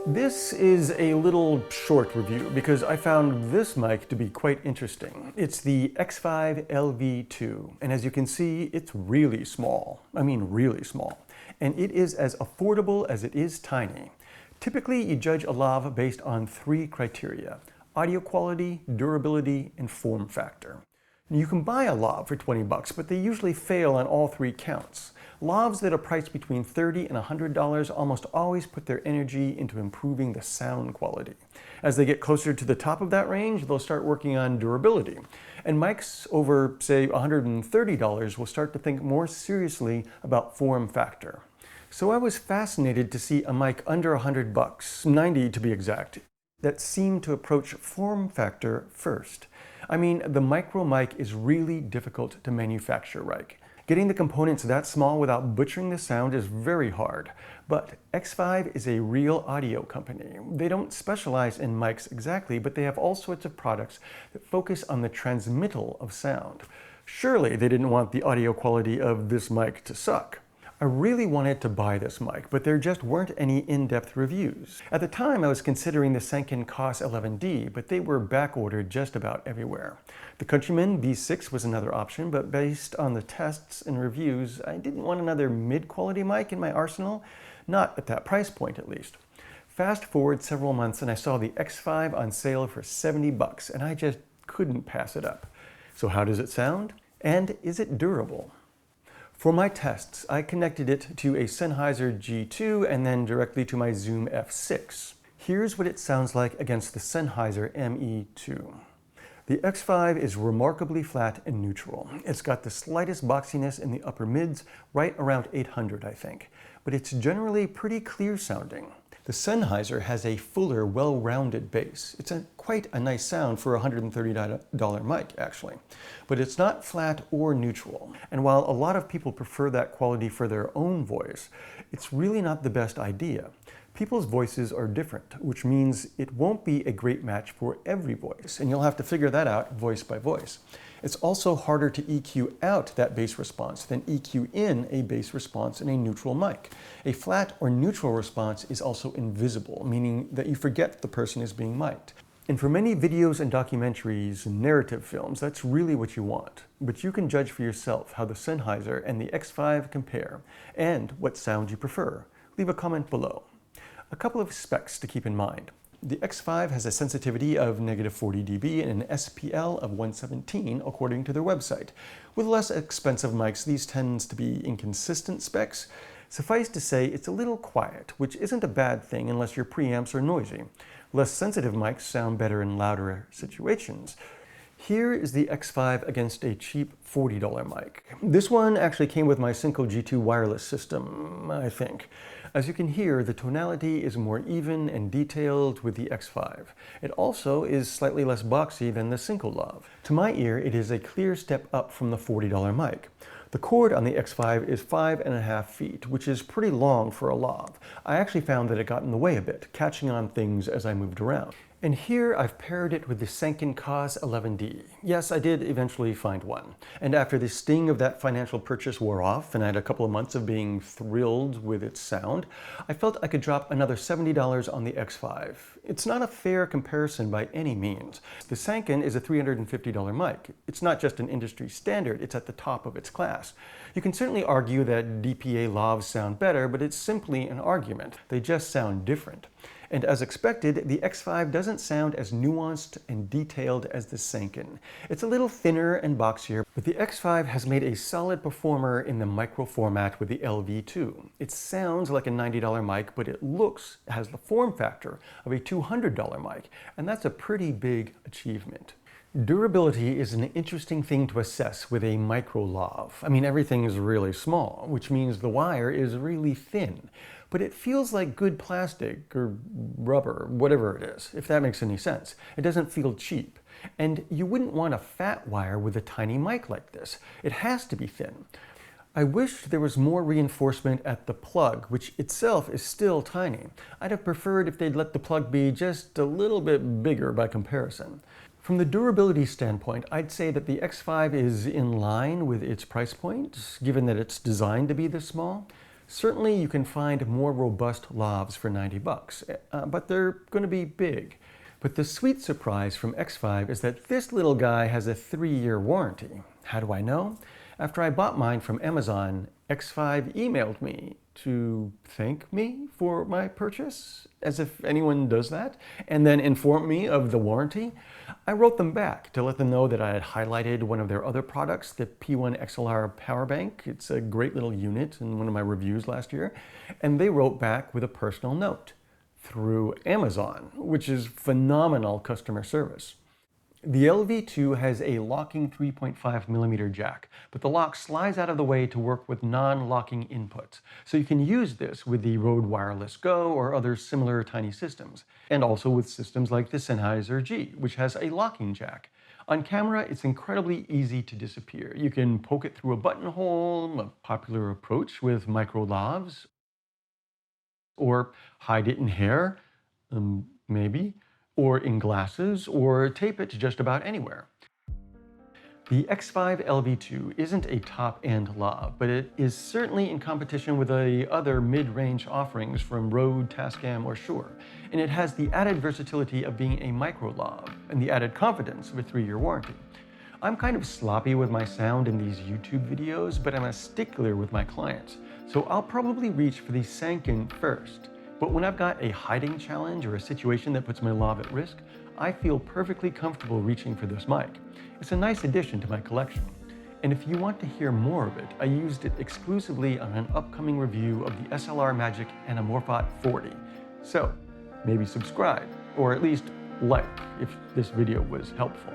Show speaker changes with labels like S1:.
S1: This is a little short review because I found this mic to be quite interesting. It's the XVIVE LV2, and as you can see, it's really small. I mean really small. And it is as affordable as it is tiny. Typically, you judge a lav based on 3 criteria: audio quality, durability, and form factor. You can buy a lav for 20 bucks, but they usually fail on all 3 counts. Lavs that are priced between $30 and $100 almost always put their energy into improving the sound quality. As they get closer to the top of that range, they'll start working on durability. And mics over, say, $130 will start to think more seriously about form factor. So I was fascinated to see a mic under 100 bucks, 90 to be exact, that seemed to approach form factor first. I mean, the micro mic is really difficult to manufacture right. Getting the components that small without butchering the sound is very hard. But XVIVE is a real audio company. They don't specialize in mics exactly, but they have all sorts of products that focus on the transmittal of sound. Surely they didn't want the audio quality of this mic to suck. I really wanted to buy this mic, but there just weren't any in-depth reviews. At the time, I was considering the Sanken COS11D, but they were back-ordered just about everywhere. The Countryman V6 was another option, but based on the tests and reviews, I didn't want another mid-quality mic in my arsenal, not at that price point at least. Fast forward several months and I saw the XVIVE on sale for 70 bucks, and I just couldn't pass it up. So how does it sound? And is it durable? For my tests, I connected it to a Sennheiser G2 and then directly to my Zoom F6. Here's what it sounds like against the Sennheiser ME2. The XVIVE is remarkably flat and neutral. It's got the slightest boxiness in the upper mids, right around 800 I think, but it's generally pretty clear sounding. The Sennheiser has a fuller, well-rounded bass. It's quite a nice sound for a $130 mic, actually. But it's not flat or neutral. And while a lot of people prefer that quality for their own voice, it's really not the best idea. People's voices are different, which means it won't be a great match for every voice, and you'll have to figure that out voice by voice. It's also harder to EQ out that bass response than EQ in a bass response in a neutral mic. A flat or neutral response is also invisible, meaning that you forget the person is being mic'd. And for many videos and documentaries and narrative films, that's really what you want. But you can judge for yourself how the Sennheiser and the XVIVE compare, and what sound you prefer. Leave a comment below. A couple of specs to keep in mind. The XVIVE has a sensitivity of -40 dB and an SPL of 117 according to their website. With less expensive mics, these tend to be inconsistent specs. Suffice to say, it's a little quiet, which isn't a bad thing unless your preamps are noisy. Less sensitive mics sound better in louder situations. Here is the XVIVE against a cheap $40 mic. This one actually came with my Sanken G2 wireless system, I think. As you can hear, the tonality is more even and detailed with the XVIVE. It also is slightly less boxy than the Sanken lav. To my ear, it is a clear step up from the $40 mic. The cord on the XVIVE is 5.5 feet, which is pretty long for a lav. I actually found that it got in the way a bit, catching on things as I moved around. And here I've paired it with the Sanken COS11D. Yes, I did eventually find one. And after the sting of that financial purchase wore off, and I had a couple of months of being thrilled with its sound, I felt I could drop another $70 on the XVIVE. It's not a fair comparison by any means. The Sanken is a $350 mic. It's not just an industry standard, it's at the top of its class. You can certainly argue that DPA lavs sound better, but it's simply an argument. They just sound different. And as expected, the XVIVE doesn't sound as nuanced and detailed as the Sanken. It's a little thinner and boxier, but the XVIVE has made a solid performer in the micro format with the LV2. It sounds like a $90 mic, but it has the form factor of a $200 mic, and that's a pretty big achievement. Durability is an interesting thing to assess with a micro lav. I mean, everything is really small, which means the wire is really thin. But it feels like good plastic or rubber, whatever it is, if that makes any sense. It doesn't feel cheap. And you wouldn't want a fat wire with a tiny mic like this. It has to be thin. I wish there was more reinforcement at the plug, which itself is still tiny. I'd have preferred if they'd let the plug be just a little bit bigger by comparison. From the durability standpoint, I'd say that the XVIVE is in line with its price point, given that it's designed to be this small. Certainly you can find more robust lavs for 90 bucks, but they're going to be big. But the sweet surprise from XVIVE is that this little guy has a 3-year warranty. How do I know? After I bought mine from Amazon, XVIVE emailed me to thank me for my purchase, as if anyone does that, and then inform me of the warranty. I wrote them back to let them know that I had highlighted one of their other products, the P1 XLR power bank. It's a great little unit in one of my reviews last year. And they wrote back with a personal note through Amazon, which is phenomenal customer service. The LV2 has a locking 3.5mm jack, but the lock slides out of the way to work with non-locking inputs. So you can use this with the Rode Wireless Go or other similar tiny systems, and also with systems like the Sennheiser G, which has a locking jack. On camera, it's incredibly easy to disappear. You can poke it through a buttonhole, a popular approach with micro lavs, or hide it in hair, maybe, or in glasses, or tape it to just about anywhere. The XVIVE LV2 isn't a top-end lav, but it is certainly in competition with the other mid-range offerings from Rode, Tascam, or Shure, and it has the added versatility of being a micro lav and the added confidence of a 3-year warranty. I'm kind of sloppy with my sound in these YouTube videos, but I'm a stickler with my clients, so I'll probably reach for the Sanken first. But when I've got a hiding challenge or a situation that puts my lav at risk, I feel perfectly comfortable reaching for this mic. It's a nice addition to my collection. And if you want to hear more of it, I used it exclusively on an upcoming review of the SLR Magic Anamorphot 40. So maybe subscribe, or at least like if this video was helpful.